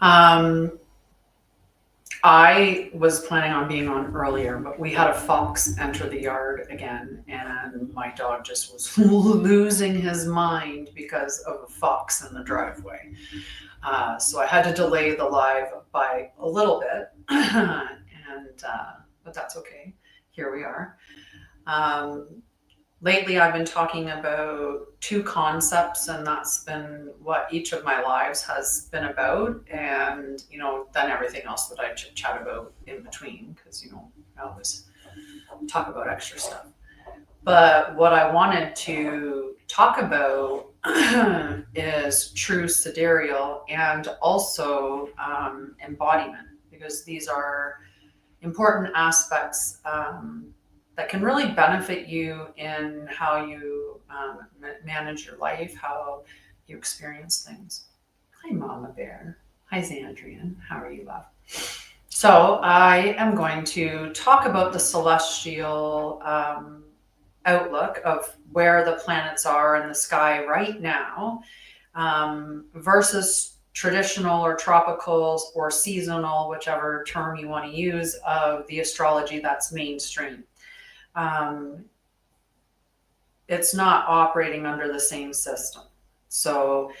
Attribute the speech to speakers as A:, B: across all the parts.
A: Um, I was planning on being on earlier, but we had a fox enter the yard again, and my dog just was losing his mind because of a fox in the driveway. So I had to delay the live by a little bit, but that's okay. Here we are. Lately, I've been talking about two concepts, and that's been what each of my lives has been about, and then everything else that I chat about in between, because I always talk about extra stuff. But what I wanted to talk about is true sidereal and also embodiment, because these are important aspects that can really benefit you in how you manage your life, how you experience things. Hi, Mama Bear. Hi, Xandrian. How are you, love? So I am going to talk about the celestial outlook of where the planets are in the sky right now versus traditional or tropicals or seasonal, whichever term you want to use, of the astrology that's mainstream. It's not operating under the same system. So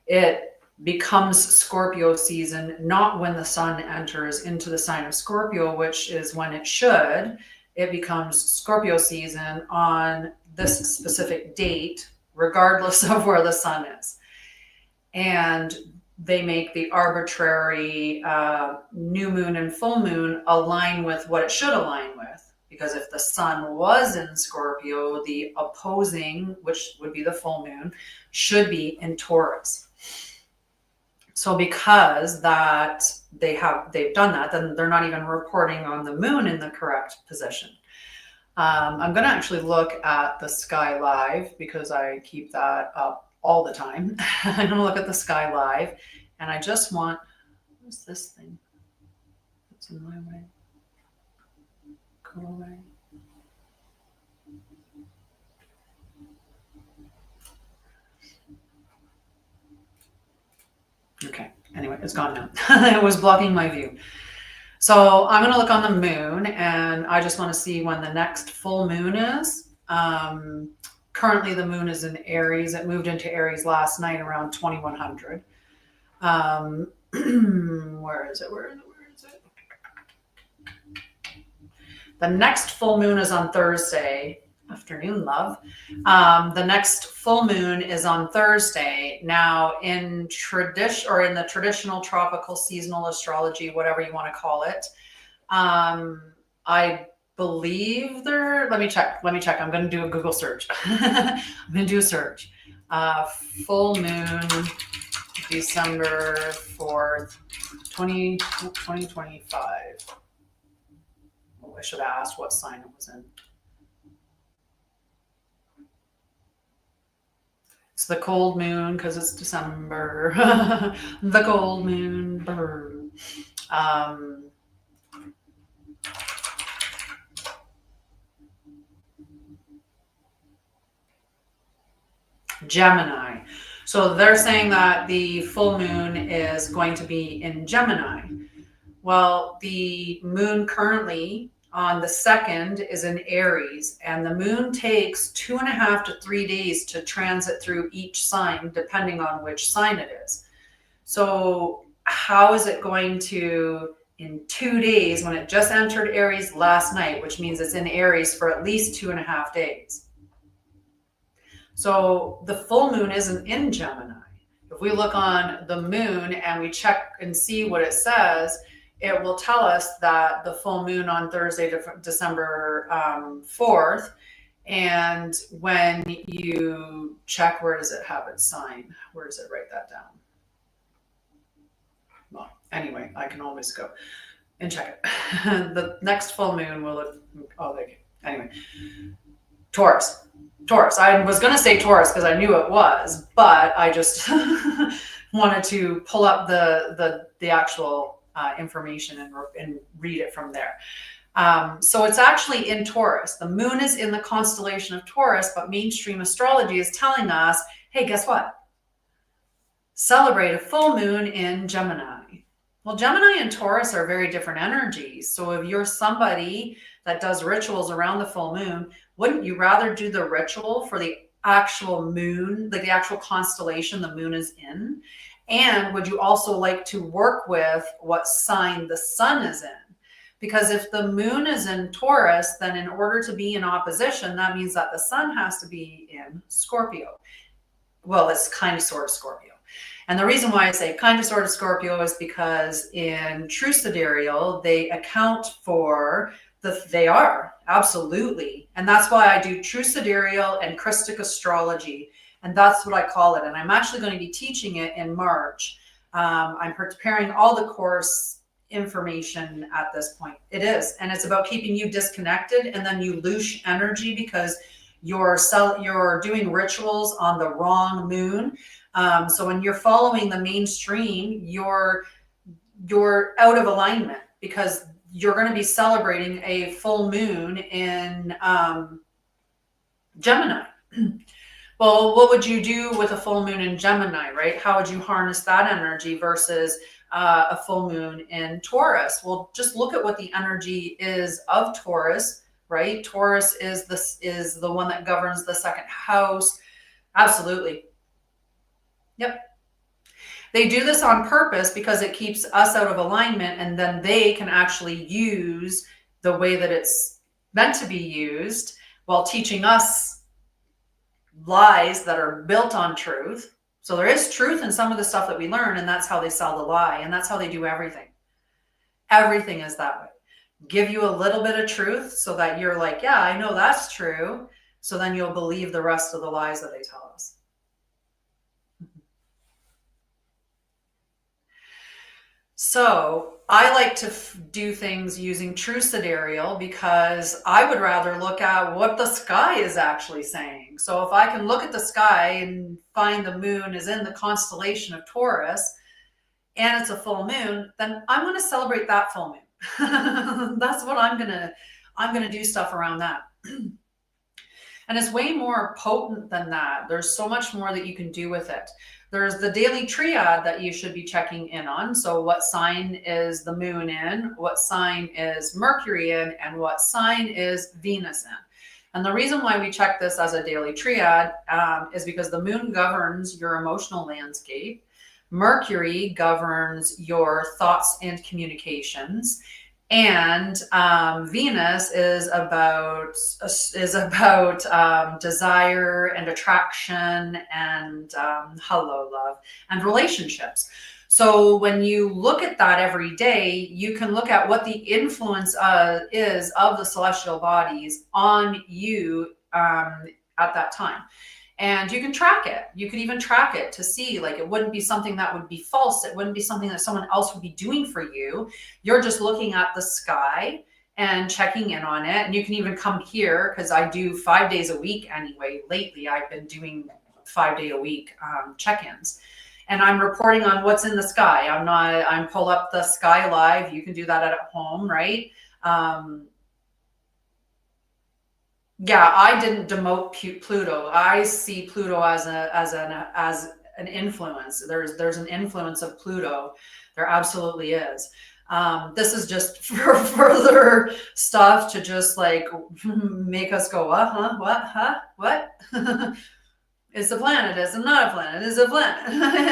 A: it becomes Scorpio season, not when the sun enters into the sign of Scorpio, which is when it should. It becomes Scorpio season on this specific date, regardless of where the sun is. And they make the arbitrary new moon and full moon align with what it should align with. Because if the sun was in Scorpio, the opposing, which would be the full moon, should be in Taurus. So because that they've done that, then they're not even reporting on the moon in the correct position. I'm going to actually look at the sky live because I keep that up all the time. I'm going to look at the sky live, and I just want, what's this thing that's in my way? Go away. Okay, anyway, it's gone now. It was blocking my view. So I'm going to look on the moon, and I just want to see when the next full moon is. Currently, the moon is in Aries. It moved into Aries last night around 2100. Where is it? The next full moon is on Thursday. Afternoon, love. The next full moon is on Thursday. Now, in the traditional tropical seasonal astrology, whatever you want to call it, I believe let me check. I'm going to do a Google search. I'm going to do a search. Full moon, December 4th, 2025. I should have asked what sign it was in. It's the cold moon because it's December. The cold moon. Gemini. So they're saying that the full moon is going to be in Gemini. Well, the moon currently on the 2nd is in Aries, and the moon takes 2.5 to 3 days to transit through each sign, depending on which sign it is. So how is it going to, in 2 days, when it just entered Aries last night, which means it's in Aries for at least 2.5 days? So the full moon isn't in Gemini. If we look on the moon and we check and see what it says, it will tell us that the full moon on Thursday, December 4th, and when you check, where does it have its sign? Where does it write that down? Well, anyway, I can always go and check it. The next full moon will look, anyway, Taurus. I was going to say Taurus because I knew it was, but I just wanted to pull up the actual information and read it from there. So it's actually in Taurus. The moon is in the constellation of Taurus, but mainstream astrology is telling us, hey, guess what? Celebrate a full moon in Gemini. Well, Gemini and Taurus are very different energies. So if you're somebody that does rituals around the full moon, wouldn't you rather do the ritual for the actual moon, like the actual constellation the moon is in? And would you also like to work with what sign the sun is in? Because if the moon is in Taurus, then in order to be in opposition, that means that the sun has to be in Scorpio. Well, it's kind of sort of Scorpio. And the reason why I say kind of sort of Scorpio is because in true sidereal, they account for they are, absolutely. And that's why I do true sidereal and Krystic astrology. And that's what I call it. And I'm actually going to be teaching it in March. I'm preparing all the course information at this point. It is. And it's about keeping you disconnected, and then you lose energy because you're doing rituals on the wrong moon. So when you're following the mainstream, you're out of alignment because you're going to be celebrating a full moon in Gemini. Well, what would you do with a full moon in Gemini, right? How would you harness that energy versus a full moon in Taurus? Well, just look at what the energy is of Taurus, right? Taurus is the one that governs the second house. Absolutely. Yep. They do this on purpose because it keeps us out of alignment, and then they can actually use the way that it's meant to be used while teaching us lies that are built on truth. So there is truth in some of the stuff that we learn, and that's how they sell the lie, and that's how they do everything. Everything is that way. Give you a little bit of truth so that you're like, yeah, I know that's true. So then you'll believe the rest of the lies that they tell us. So I like to do things using true sidereal because I would rather look at what the sky is actually saying. So if I can look at the sky and find the moon is in the constellation of Taurus and it's a full moon, then I'm going to celebrate that full moon. That's what I'm going to do stuff around that. And it's way more potent than that. There's so much more that you can do with it. There's the daily triad that you should be checking in on. So what sign is the moon in? What sign is Mercury in? And what sign is Venus in? And the reason why we check this as a daily triad is because the moon governs your emotional landscape. Mercury governs your thoughts and communications. And Venus is about desire and attraction and hello love and relationships. So when you look at that every day, you can look at what the influence is of the celestial bodies on you at that time. And you can track it. You could even track it to see, like, it wouldn't be something that would be false. It wouldn't be something that someone else would be doing for you. You're just looking at the sky and checking in on it. And you can even come here because I do 5 days a week anyway. Lately, I've been doing 5 day a week check-ins. And I'm reporting on what's in the sky. I'm pull up the sky live. You can do that at home, right? Yeah, I didn't demote Pluto. I see Pluto as an influence. There's an influence of Pluto. There absolutely is. This is just for further stuff to just like make us go, what? It's a planet. It's not a planet. It's a planet.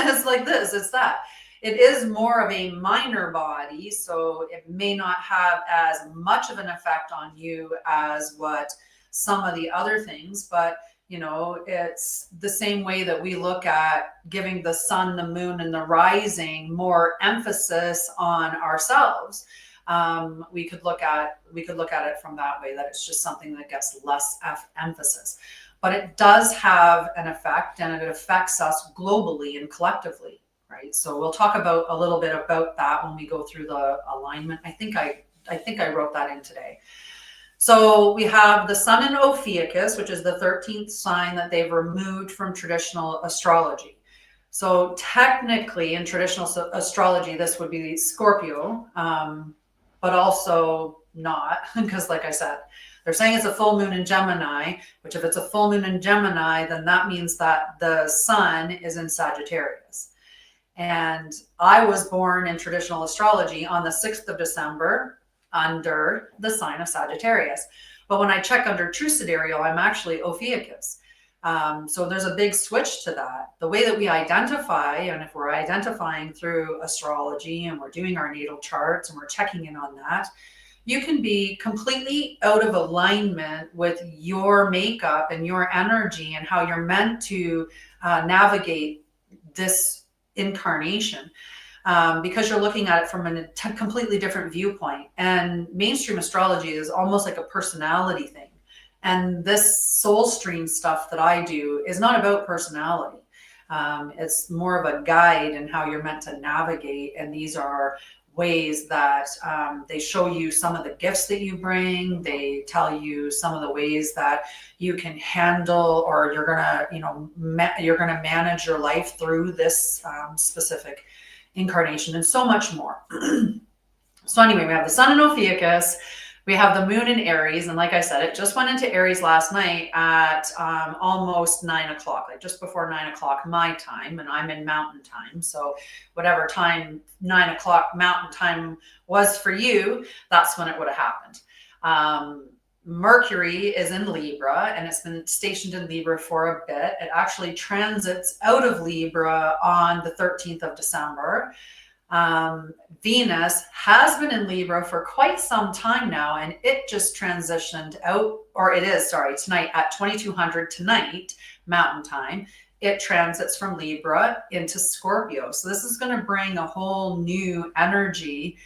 A: It's like this. It's that. It is more of a minor body, so it may not have as much of an effect on you as what some of the other things, but you know, it's the same way that we look at giving the sun, the moon, and the rising more emphasis on ourselves. We could look at it from that way, that it's just something that gets less emphasis, but it does have an effect, and it affects us globally and collectively, right? So we'll talk about a little bit about that when we go through the alignment. I think I wrote that in today. So we have the sun in Ophiuchus, which is the 13th sign that they've removed from traditional astrology. So technically in traditional astrology, this would be Scorpio, but also not, because like I said, they're saying it's a full moon in Gemini, which if it's a full moon in Gemini, then that means that the sun is in Sagittarius. And I was born in traditional astrology on the 6th of December under the sign of Sagittarius. But when I check under True Sidereal, I'm actually Ophiuchus. So there's a big switch to that. The way that we identify, and if we're identifying through astrology and we're doing our natal charts and we're checking in on that, you can be completely out of alignment with your makeup and your energy and how you're meant to navigate this incarnation, because you're looking at it from a completely different viewpoint. And mainstream astrology is almost like a personality thing. And this soul stream stuff that I do is not about personality. It's more of a guide in how you're meant to navigate. And these are ways that they show you some of the gifts that you bring. They tell you some of the ways that you can handle, or you're gonna, you're gonna manage your life through this specific incarnation, and so much more. So anyway, we have the sun in Ophiuchus. We have the moon in Aries. And like I said, it just went into Aries last night at almost 9 o'clock, like just before 9 o'clock my time. And I'm in mountain time. So whatever time 9 o'clock mountain time was for you, that's when it would have happened. Mercury is in Libra, and it's been stationed in Libra for a bit. It actually transits out of Libra on the 13th of December. Venus has been in Libra for quite some time now, and it just transitioned out, or it is, sorry, tonight at 2200 tonight, Mountain Time. It transits from Libra into Scorpio. So this is going to bring a whole new energy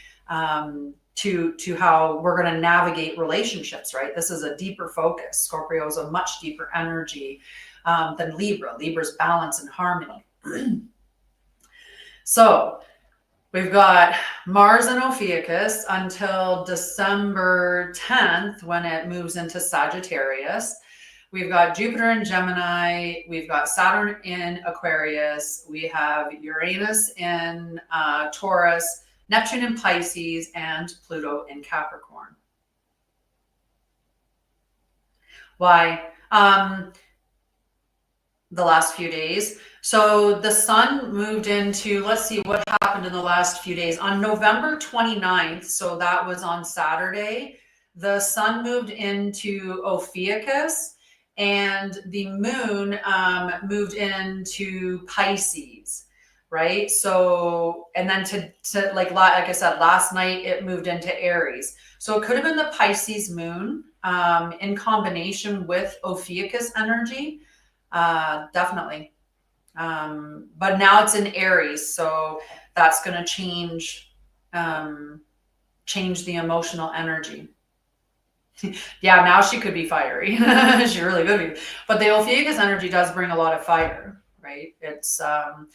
A: to how we're going to navigate relationships, right? This is a deeper focus. Scorpio is a much deeper energy than Libra. Libra's balance and harmony. So we've got Mars and Ophiuchus until December 10th when it moves into Sagittarius. We've got Jupiter in Gemini. We've got Saturn in Aquarius. We have Uranus in Taurus, Neptune in Pisces, and Pluto in Capricorn. Why? The last few days. So the sun moved into, let's see what happened in the last few days. On November 29th, so that was on Saturday, the sun moved into Ophiuchus, and the moon moved into Pisces, right? So, and then to like I said, last night it moved into Aries. So it could have been the Pisces moon in combination with Ophiuchus energy, definitely. But now it's in Aries, so that's going to change the emotional energy. Yeah, now she could be fiery. She really could be. But the Ophiuchus energy does bring a lot of fire, right? It's a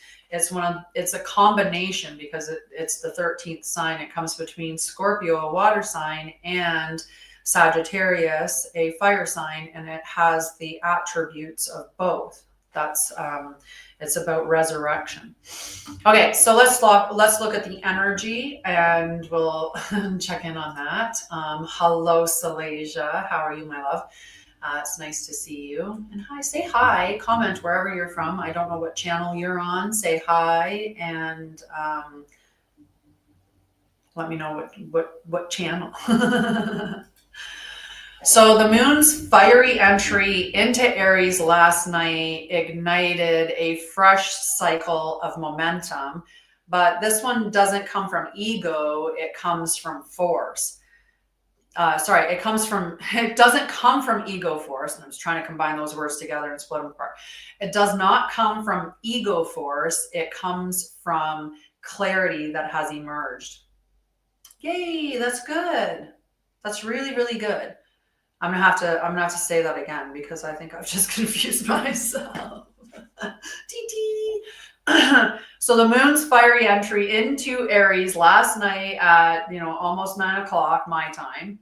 A: combination because it's the 13th sign. It comes between Scorpio, a water sign, and Sagittarius, a fire sign, and it has the attributes of both. That's it's about resurrection. Okay, so let's look at the energy, and we'll check in on that. Hello, Salasia. How are you, my love? It's nice to see you. And hi, say hi. Comment wherever you're from. I don't know what channel you're on. Say hi, and let me know what channel. So the moon's fiery entry into Aries last night ignited a fresh cycle of momentum, but this one doesn't come from ego, it comes from force. It doesn't come from ego force. And I was trying to combine those words together and split them apart. It does not come from ego force. It comes from clarity that has emerged. Yay, that's good. That's really, really good. I'm gonna have to say that again because I think I've just confused myself. So the moon's fiery entry into Aries last night at almost 9 o'clock my time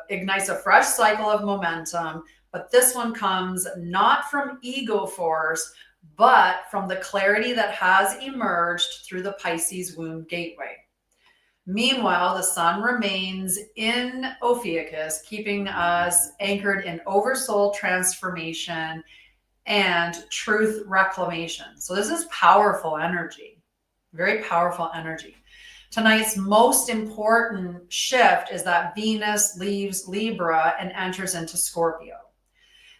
A: ignites a fresh cycle of momentum, but this one comes not from ego force, but from the clarity that has emerged through the Pisces womb gateway. Meanwhile, the sun remains in Ophiuchus, keeping us anchored in Oversoul transformation and truth reclamation. So this is powerful energy, very powerful energy. Tonight's most important shift is that Venus leaves Libra and enters into Scorpio.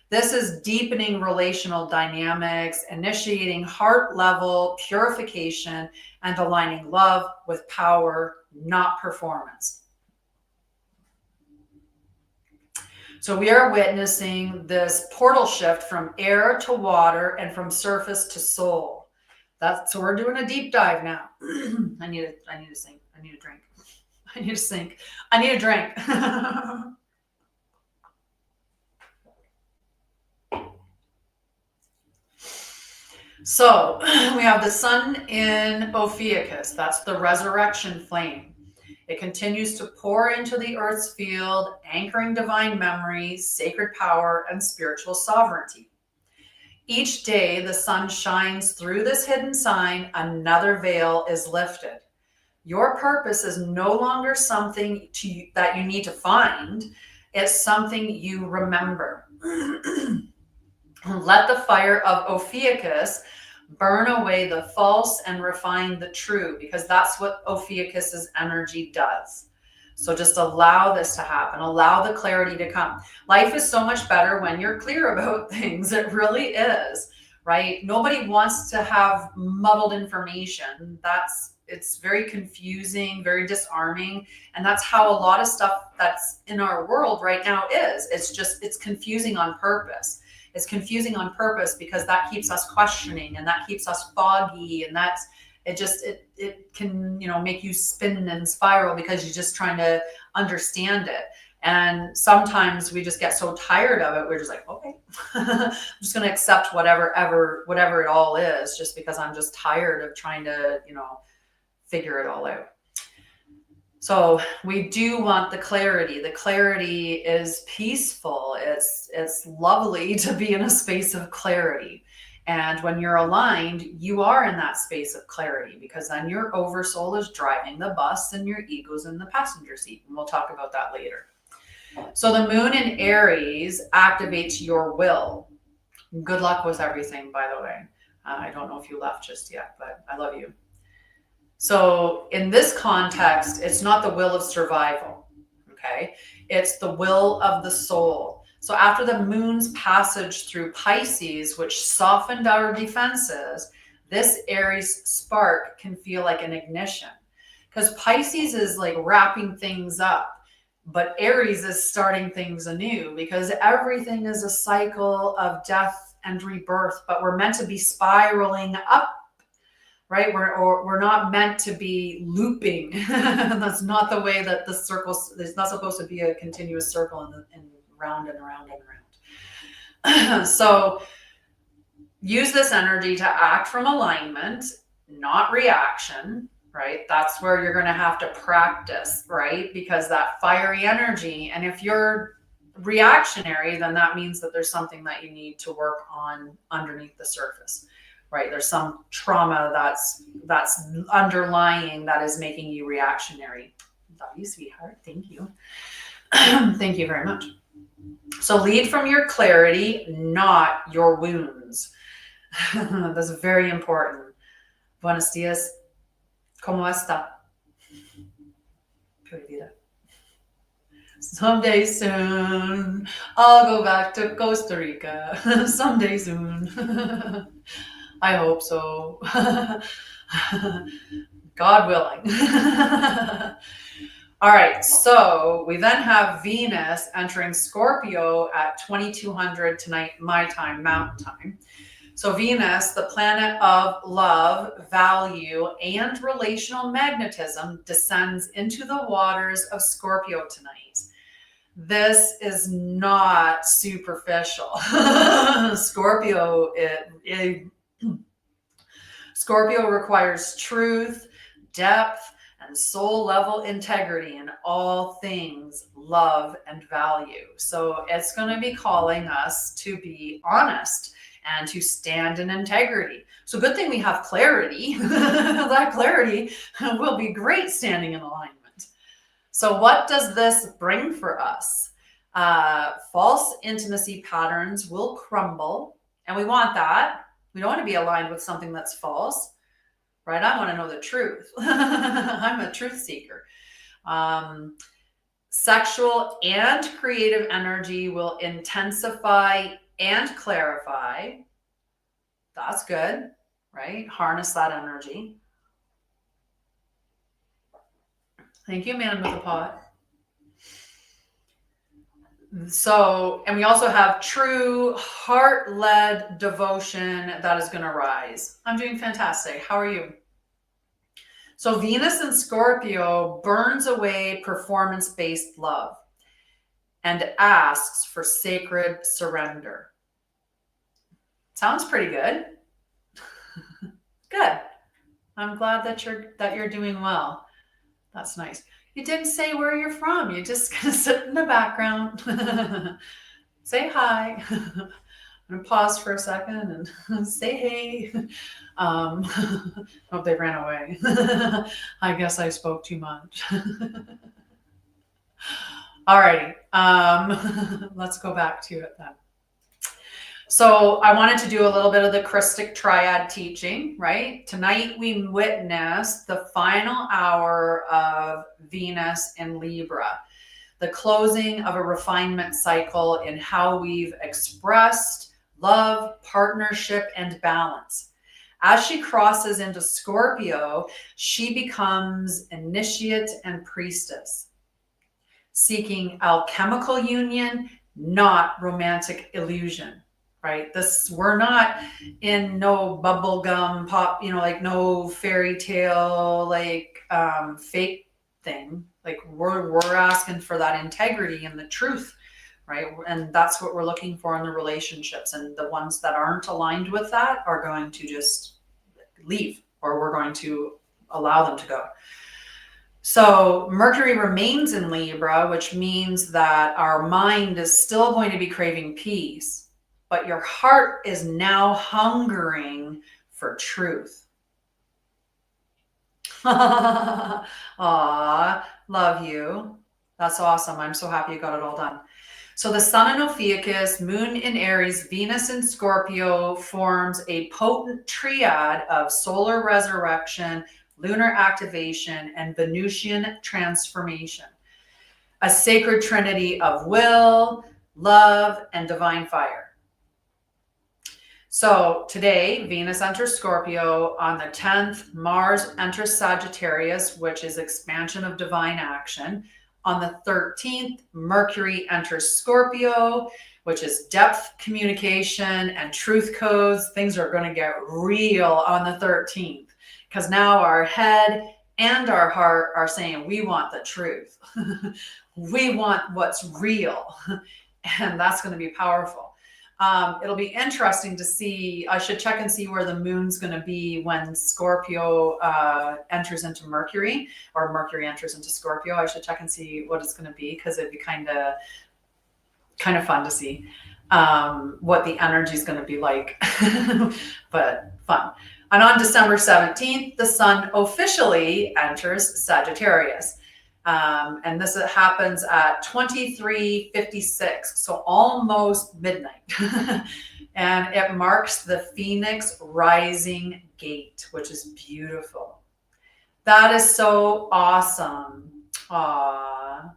A: This is deepening relational dynamics, initiating heart level purification, and aligning love with power, not performance. So we are witnessing this portal shift from air to water and from surface to soul. So we're doing a deep dive now. I need to sink. I need a drink. I need to sink. I need a drink. So we have the sun in Ophiuchus. That's the resurrection flame. It continues to pour into the earth's field, anchoring divine memory, sacred power, and spiritual sovereignty. Each day the sun shines through this hidden sign, another veil is lifted. Your purpose is no longer something that you need to find. It's something you remember. Let the fire of Ophiuchus burn away the false and refine the true, because that's what Ophiuchus's energy does. So just allow this to happen. Allow the clarity to come. Life is so much better when you're clear about things. It really is, right? Nobody wants to have muddled information. It's very confusing, very disarming. And that's how a lot of stuff that's in our world right now is. It's confusing on purpose. It's confusing on purpose because that keeps us questioning, and that keeps us foggy, and it can, make you spin and spiral because you're just trying to understand it. And sometimes we just get so tired of it, we're just like, okay, I'm just going to accept whatever it all is, just because I'm just tired of trying to, figure it all out. So we do want the clarity. The clarity is peaceful. It's lovely to be in a space of clarity. And when you're aligned, you are in that space of clarity, because then your oversoul is driving the bus and your ego's in the passenger seat. And we'll talk about that later. So the moon in Aries activates your will. Good luck with everything, by the way. I don't know if you left just yet, but I love you. So in this context, it's not the will of survival, okay? It's the will of the soul. So after the moon's passage through Pisces, which softened our defenses, this Aries spark can feel like an ignition, because Pisces is like wrapping things up, but Aries is starting things anew, because everything is a cycle of death and rebirth, but we're meant to be spiraling up. Right? We're not meant to be looping. That's not the way that the circles, there's not supposed to be a continuous circle and round and around and around. So use this energy to act from alignment, not reaction, right? That's where you're going to have to practice, right? Because that fiery energy, and if you're reactionary, then that means that there's something that you need to work on underneath the surface. Right? There's some trauma that's underlying that is making you reactionary. Love you, sweetheart. Thank you. Thank you very much. So lead from your clarity, not your wounds. That's very important. Buenos dias. ¿Cómo está? Someday soon, I'll go back to Costa Rica. Someday soon. I hope so. God willing. All right, so we then have Venus entering Scorpio at 2200 tonight, my time, mountain time. So Venus, the planet of love, value, and relational magnetism, descends into the waters of Scorpio tonight. This is not superficial. Scorpio requires truth, depth, and soul level integrity in all things love and value. So it's going to be calling us to be honest and to stand in integrity. So good thing we have clarity. That clarity will be great standing in alignment. So what does this bring for us? False intimacy patterns will crumble. And we want that. We don't want to be aligned with something that's false, right? I want to know the truth. I'm a truth seeker. Sexual and creative energy will intensify and clarify. That's good, right? Harness that energy. Thank you, man with a pot. So, and we also have true heart-led devotion that is going to rise. I'm doing fantastic. How are you? So Venus in Scorpio burns away performance-based love and asks for sacred surrender. Sounds pretty good. Good. I'm glad that you're doing well. That's nice. You didn't say where you're from. You're just gonna sit in the background. Say hi. I'm gonna pause for a second and say hey. Hope they ran away. I guess I spoke too much. Alrighty. Let's go back to it then. So I wanted to do a little bit of the Krystic triad teaching, right? Tonight we witnessed the final hour of Venus in Libra, the closing of a refinement cycle in how we've expressed love, partnership, and balance. As she crosses into Scorpio, she becomes initiate and priestess, seeking alchemical union, not romantic illusion. Right? We're not in no bubblegum pop, like no fairy tale, like fake thing. Like we're asking for that integrity and the truth, right? And that's what we're looking for in the relationships. And the ones that aren't aligned with that are going to just leave, or we're going to allow them to go. So Mercury remains in Libra, which means that our mind is still going to be craving peace, but your heart is now hungering for truth. Aw, love you. That's awesome. I'm so happy you got it all done. So the sun in Ophiuchus, moon in Aries, Venus in Scorpio forms a potent triad of solar resurrection, lunar activation, and Venusian transformation. A sacred trinity of will, love, and divine fire. So today, Venus enters Scorpio. On the 10th, Mars enters Sagittarius, which is expansion of divine action. On the 13th, Mercury enters Scorpio, which is depth communication and truth codes. Things are going to get real on the 13th because now our head and our heart are saying, we want the truth. We want what's real. And that's going to be powerful. It'll be interesting to see. I should check and see where the moon's going to be when Scorpio enters into Mercury, or Mercury enters into Scorpio. I should check and see what it's going to be, because it'd be kind of fun to see what the energy is going to be like. But fun. And on December 17th, the sun officially enters Sagittarius. And this happens at 23:56, so almost midnight. And it marks the Phoenix rising gate, which is beautiful. That is so awesome. Aww.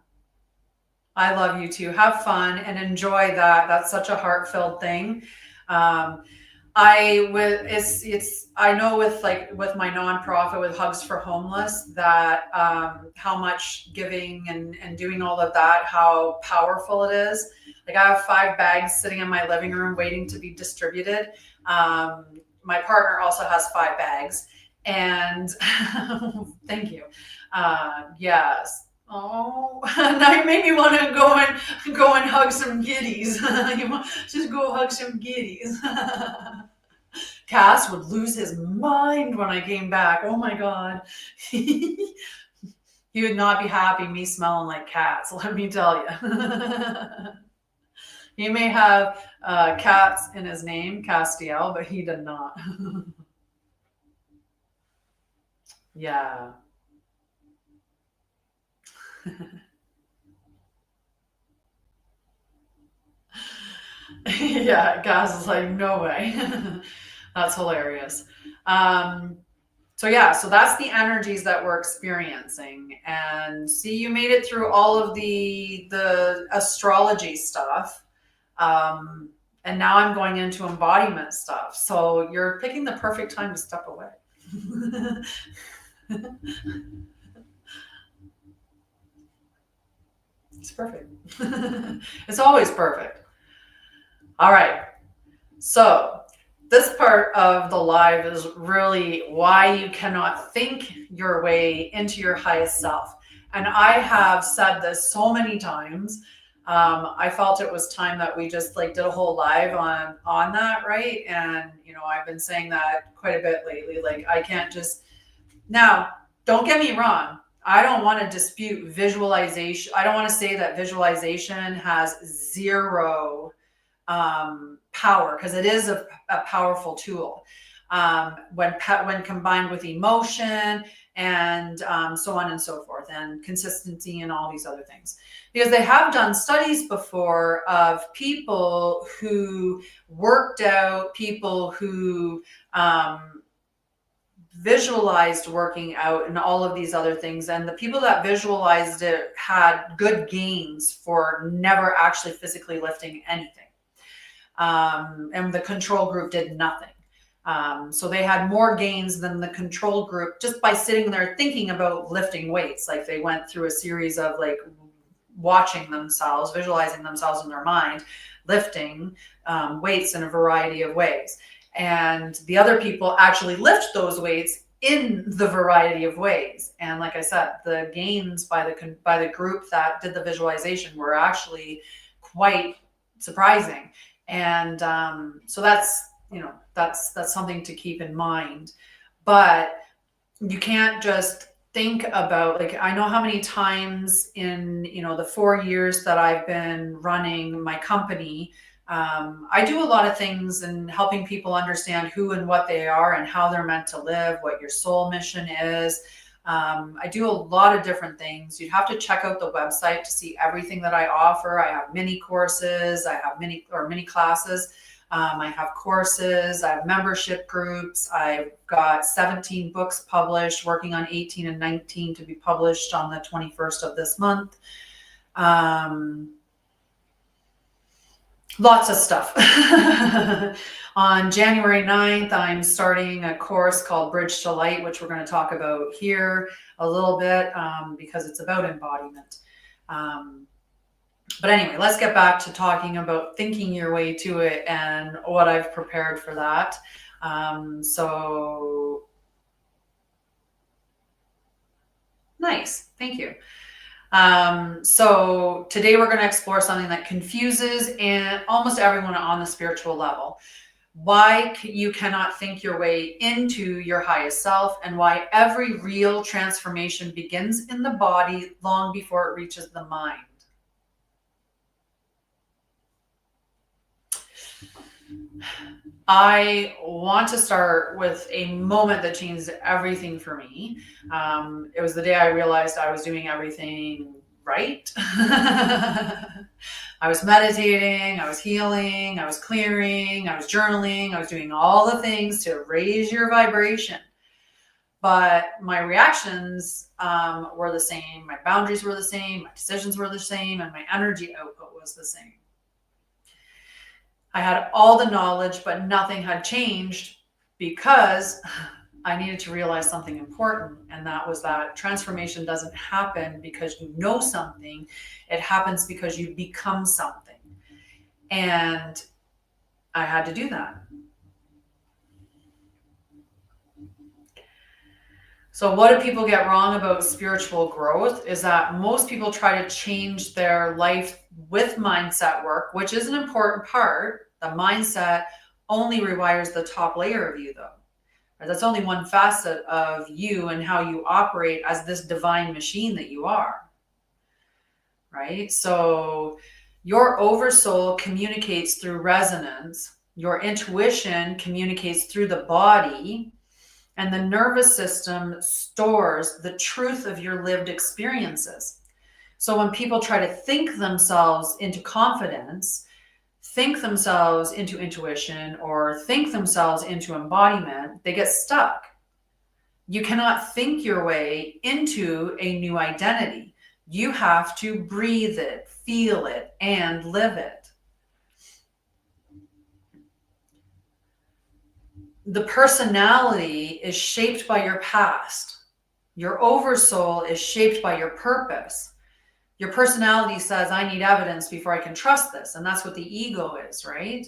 A: I love you too. Have fun and enjoy that. That's such a heart-filled thing. I know with my nonprofit with Hugs for Homeless, that how much giving and doing all of that, how powerful it is. Like I have 5 bags sitting in my living room waiting to be distributed. My partner also has 5 bags, and thank you. Yes. Oh, now you made me want to go and hug some giddies. Just go hug some giddies. Cass would lose his mind when I came back. Oh my God. He would not be happy me smelling like cats, let me tell you. He may have cats in his name, Castiel, but he did not. Yeah. Yeah, Gaz is like, no way. That's hilarious. So yeah, so that's the energies that we're experiencing. And see, you made it through all of the astrology stuff. Um, and now I'm going into embodiment stuff. So you're picking the perfect time to step away. It's perfect. It's always perfect. All right. So this part of the live is really why you cannot think your way into your highest self. And I have said this so many times. I felt it was time that we just like did a whole live on that, right? And I've been saying that quite a bit lately. Like I can't just now. Don't get me wrong. I don't want to dispute visualization. I don't want to say that visualization has zero power, because it is a powerful tool when combined with emotion and so on and so forth, and consistency and all these other things. Because they have done studies before of people who worked out, people who visualized working out and all of these other things, and the people that visualized it had good gains for never actually physically lifting anything. And the control group did nothing. So they had more gains than the control group just by sitting there thinking about lifting weights. Like they went through a series of like watching themselves, visualizing themselves in their mind, lifting weights in a variety of ways. And the other people actually lift those weights in the variety of ways. And like I said, the gains by the group that did the visualization were actually quite surprising. And so that's something to keep in mind. But you can't just think about, like, I know how many times in the 4 years that I've been running my company, I do a lot of things in helping people understand who and what they are and how they're meant to live, what your soul mission is. I do a lot of different things. You'd have to check out the website to see everything that I offer. I have mini courses, I have mini classes. I have courses, I have membership groups. I've got 17 books published, working on 18 and 19 to be published on the 21st of this month. Lots of stuff. On January 9th, I'm starting a course called Bridge to Light, which we're going to talk about here a little bit because it's about embodiment. But anyway, let's get back to talking about thinking your way to it and what I've prepared for that. So nice. Thank you. So today we're going to explore something that confuses almost everyone on the spiritual level. Why you cannot think your way into your highest self, and why every real transformation begins in the body long before it reaches the mind. I want to start with a moment that changed everything for me. It was the day I realized I was doing everything right. I was meditating, I was healing, I was clearing, I was journaling, I was doing all the things to raise your vibration. But my reactions were the same, my boundaries were the same, my decisions were the same, and my energy output was the same. I had all the knowledge, but nothing had changed because I needed to realize something important. And that was that transformation doesn't happen because you know something. It happens because you become something. And I had to do that. So what do people get wrong about spiritual growth is that most people try to change their life with mindset work, which is an important part. The mindset only rewires the top layer of you, though. That's only one facet of you and how you operate as this divine machine that you are, right? So your oversoul communicates through resonance. Your intuition communicates through the body. And the nervous system stores the truth of your lived experiences. So when people try to think themselves into confidence, think themselves into intuition or think themselves into embodiment, they get stuck. You cannot think your way into a new identity. You have to breathe it, feel it, and live it. The personality is shaped by your past. Your oversoul is shaped by your purpose. Your personality says, I need evidence before I can trust this. And that's what the ego is, right?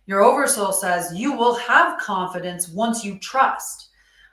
A: Your oversoul says, you will have confidence once you trust.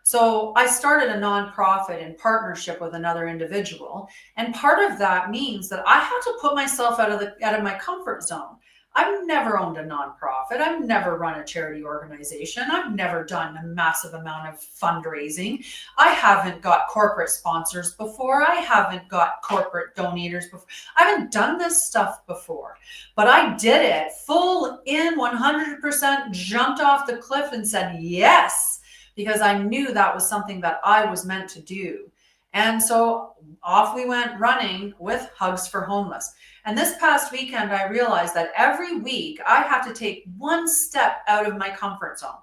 A: So I started a nonprofit in partnership with another individual. And part of that means that I had to put myself out of my comfort zone. I've never owned a nonprofit. I've never run a charity organization. I've never done a massive amount of fundraising. I haven't got corporate sponsors before. I haven't got corporate donators before. I haven't done this stuff before, but I did it full in 100%, jumped off the cliff and said, yes, because I knew that was something that I was meant to do. And so off we went running with Hugs for Homeless. And this past weekend, I realized that every week I have to take one step out of my comfort zone,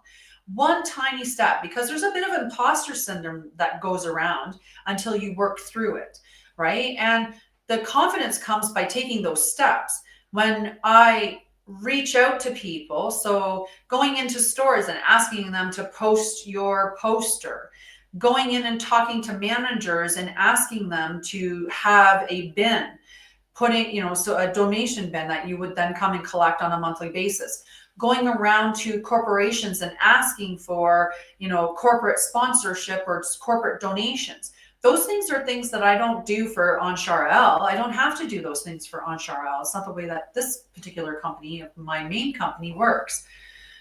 A: one tiny step, because there's a bit of imposter syndrome that goes around until you work through it, right? And the confidence comes by taking those steps. When I reach out to people, so going into stores and asking them to post your poster, going in and talking to managers and asking them to have a bin, putting, so a donation bin that you would then come and collect on a monthly basis, going around to corporations and asking for, corporate sponsorship or corporate donations. Those things are things that I don't do for Anshara'El. I don't have to do those things for Anshara'El. It's not the way that this particular company, my main company, works.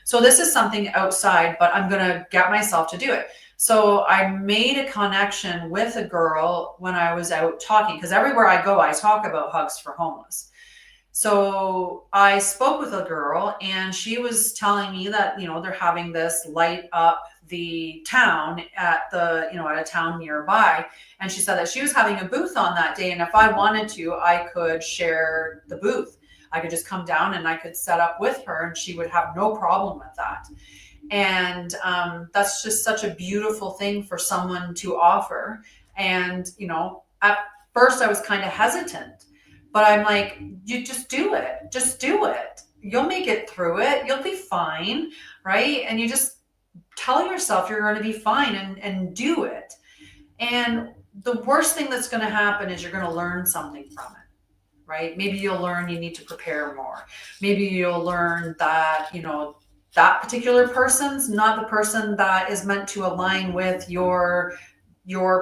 A: So this is something outside, but I'm going to get myself to do it. So I made a connection with a girl when I was out talking, because everywhere I go, I talk about Hugs for Homeless. So I spoke with a girl and she was telling me that, they're having this light up the town at a town nearby. And she said that she was having a booth on that day. And if I wanted to, I could share the booth. I could just come down and I could set up with her and she would have no problem with that. And that's just such a beautiful thing for someone to offer. And, at first I was kind of hesitant, but I'm like, you just do it. Just do it. You'll make it through it. You'll be fine, right? And you just tell yourself you're going to be fine and do it. And the worst thing that's going to happen is you're going to learn something from it, right? Maybe you'll learn you need to prepare more. Maybe you'll learn that, that particular person's not the person that is meant to align with your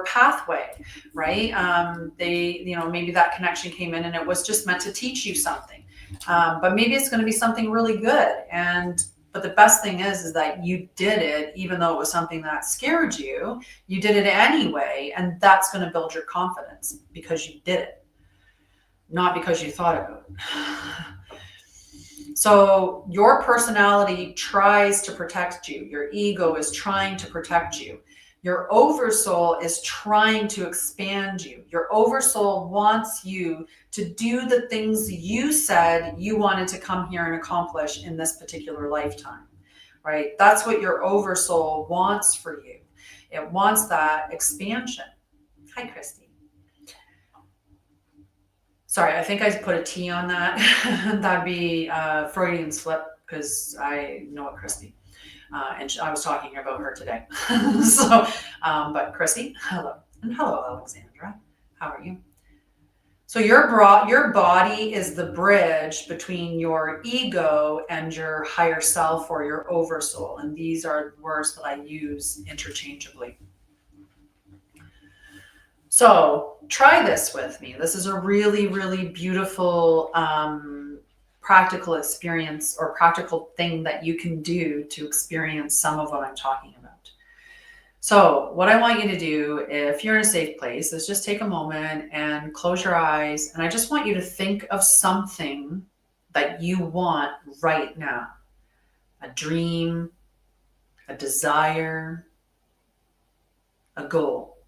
A: pathway, right? Maybe that connection came in and it was just meant to teach you something. But maybe it's going to be something really good. But the best thing is that you did it, even though it was something that scared you, you did it anyway. And that's going to build your confidence because you did it, not because you thought about it. So your personality tries to protect you. Your ego is trying to protect you. Your oversoul is trying to expand you. Your oversoul wants you to do the things you said you wanted to come here and accomplish in this particular lifetime, right? That's what your oversoul wants for you. It wants that expansion. Hi, Christy. Sorry, I think I put a T on that. That'd be Freudian slip because I know it, Christy. And I was talking about her today. But Christy, hello. And hello, Alexandra. How are you? So your body is the bridge between your ego and your higher self or your oversoul. And these are words that I use interchangeably. So try this with me. This is a really, really beautiful practical experience or practical thing that you can do to experience some of what I'm talking about. So what I want you to do, if you're in a safe place, is just take a moment and close your eyes. And I just want you to think of something that you want right now. A dream, a desire, a goal.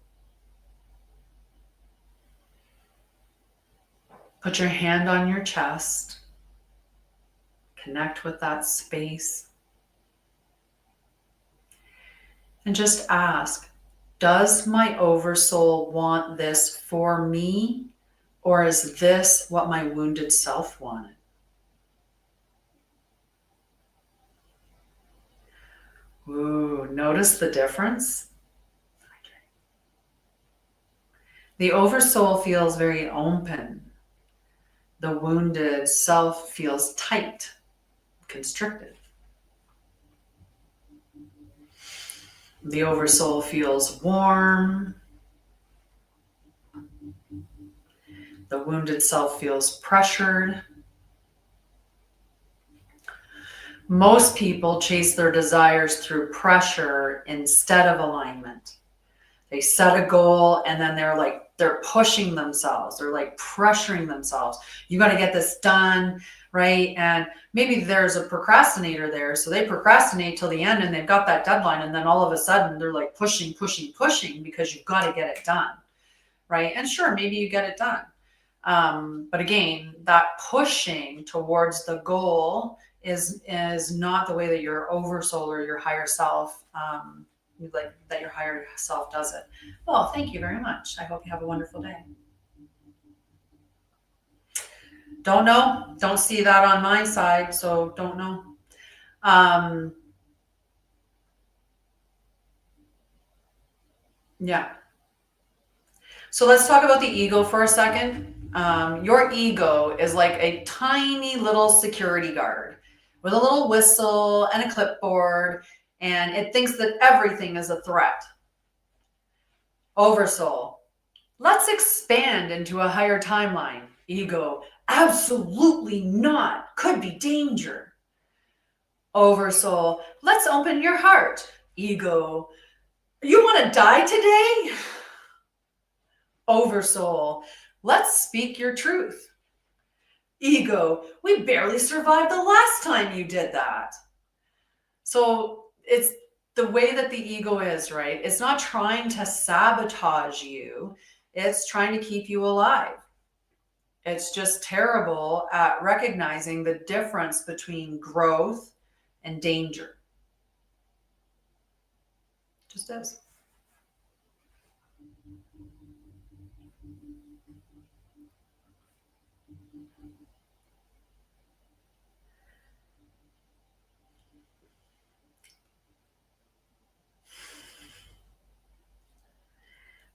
A: Put your hand on your chest. Connect with that space. And just ask, does my oversoul want this for me? Or is this what my wounded self wanted? Ooh, notice the difference? The oversoul feels very open. The wounded self feels tight, constricted. The oversoul feels warm. The wounded self feels pressured. Most people chase their desires through pressure instead of alignment. They set a goal and then they're pushing themselves. They're like pressuring themselves. You got to get this done, right? And maybe there's a procrastinator there. So they procrastinate till the end and they've got that deadline. And then all of a sudden they're like pushing because you've got to get it done, right? And sure, maybe you get it done. But again, that pushing towards the goal is not the way that your oversoul or your higher self, that your higher self does it. Well, thank you very much. I hope you have a wonderful day. Don't know. Don't see that on my side, so don't know. Yeah. So let's talk about the ego for a second. Your ego is like a tiny little security guard with a little whistle and a clipboard, and it thinks that everything is a threat. Oversoul, let's expand into a higher timeline. Ego, absolutely not. Could be danger. Oversoul, let's open your heart. Ego, you want to die today? Oversoul, let's speak your truth. Ego, we barely survived the last time you did that. So it's the way that the ego is, right? It's not trying to sabotage you. It's trying to keep you alive. It's just terrible at recognizing the difference between growth and danger. Just is.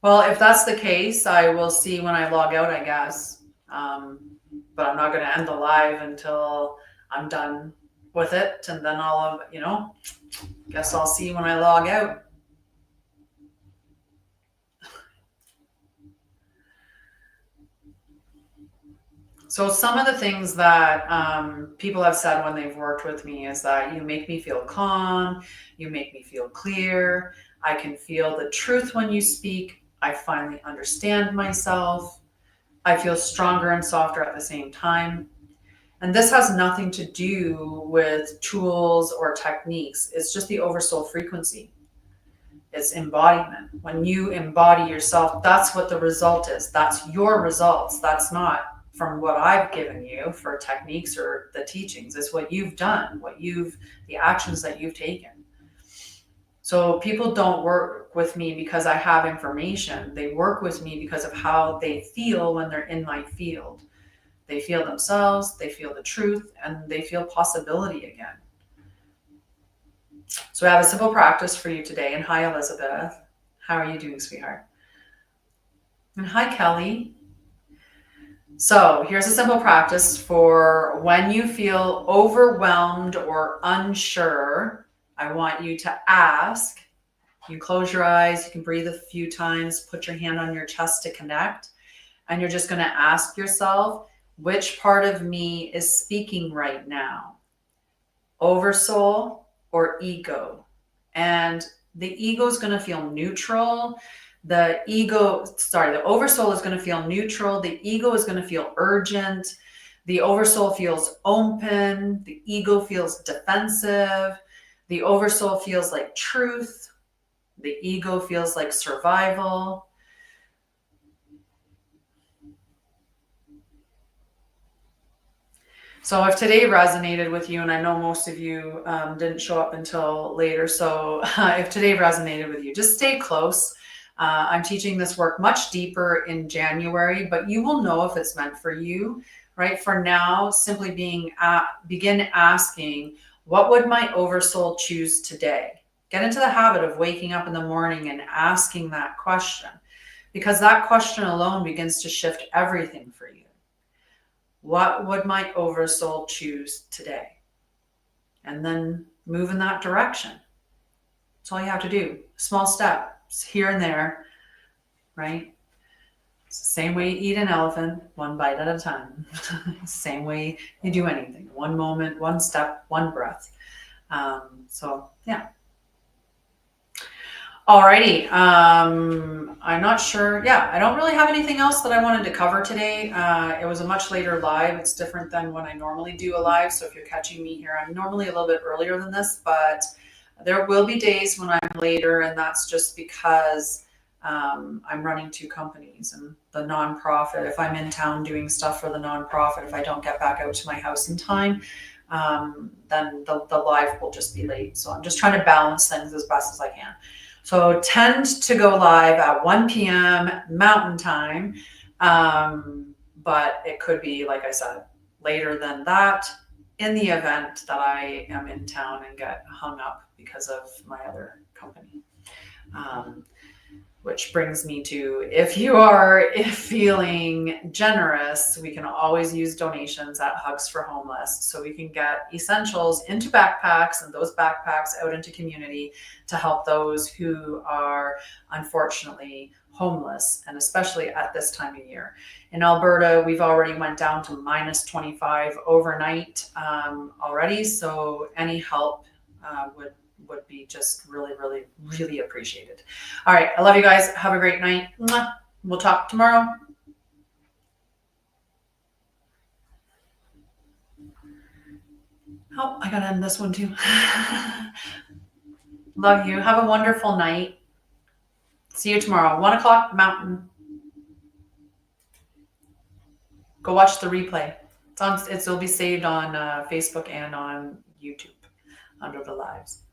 A: Well, if that's the case, I will see when I log out, I guess. But I'm not going to end the live until I'm done with it. And then guess I'll see when I log out. So some of the things that people have said when they've worked with me is that you make me feel calm, you make me feel clear, I can feel the truth when you speak, I finally understand myself, I feel stronger and softer at the same time. And this has nothing to do with tools or techniques. It's just the oversoul frequency. It's embodiment. When you embody yourself, that's what the result is. That's your results. That's not from what I've given you for techniques or the teachings. It's what you've done, the actions that you've taken. So people don't work with me because I have information. They work with me because of how they feel when they're in my field. They feel themselves, they feel the truth, and they feel possibility again. So I have a simple practice for you today. And hi, Elizabeth. How are you doing, sweetheart? And hi, Kelly. So here's a simple practice for when you feel overwhelmed or unsure. I want you to ask. You close your eyes. You can breathe a few times. Put your hand on your chest to connect. And you're just going to ask yourself, which part of me is speaking right now? Oversoul or ego? And the ego is going to feel neutral. The oversoul is going to feel neutral. The ego is going to feel urgent. The oversoul feels open. The ego feels defensive. The oversoul feels like truth. The ego feels like survival. So if today resonated with you, and I know most of you didn't show up until later, so if today resonated with you, just stay close. I'm teaching this work much deeper in January, but you will know if it's meant for you, right? For now, simply begin asking, what would my oversoul choose today? Get into the habit of waking up in the morning and asking that question, because that question alone begins to shift everything for you. What would my oversoul choose today? And then move in that direction. That's all you have to do. Small steps here and there, right? Same way you eat an elephant, one bite at a time. Same way you do anything. One moment, one step, one breath. So yeah. Alrighty. I'm not sure. Yeah, I don't really have anything else that I wanted to cover today. It was a much later live. It's different than when I normally do a live. So if you're catching me here, I'm normally a little bit earlier than this, but there will be days when I'm later, and that's just because I'm running two companies and the nonprofit. If I'm in town doing stuff for the nonprofit, if I don't get back out to my house in time, then the live will just be late. So I'm just trying to balance things as best as I can. So tend to go live at 1 p.m. Mountain Time, but it could be, like I said, later than that in the event that I am in town and get hung up because of my other company. Which brings me to, if you are feeling generous, we can always use donations at Hugs for Homeless. So we can get essentials into backpacks and those backpacks out into community to help those who are unfortunately homeless, and especially at this time of year. In Alberta, we've already went down to -25 overnight already. So any help would be just really, really, really appreciated. All right. I love you guys. Have a great night. Mwah. We'll talk tomorrow. Oh, I got to end this one too. Love you. Have a wonderful night. See you tomorrow. 1 o'clock Mountain. Go watch the replay. It'll be saved on Facebook and on YouTube under the lives.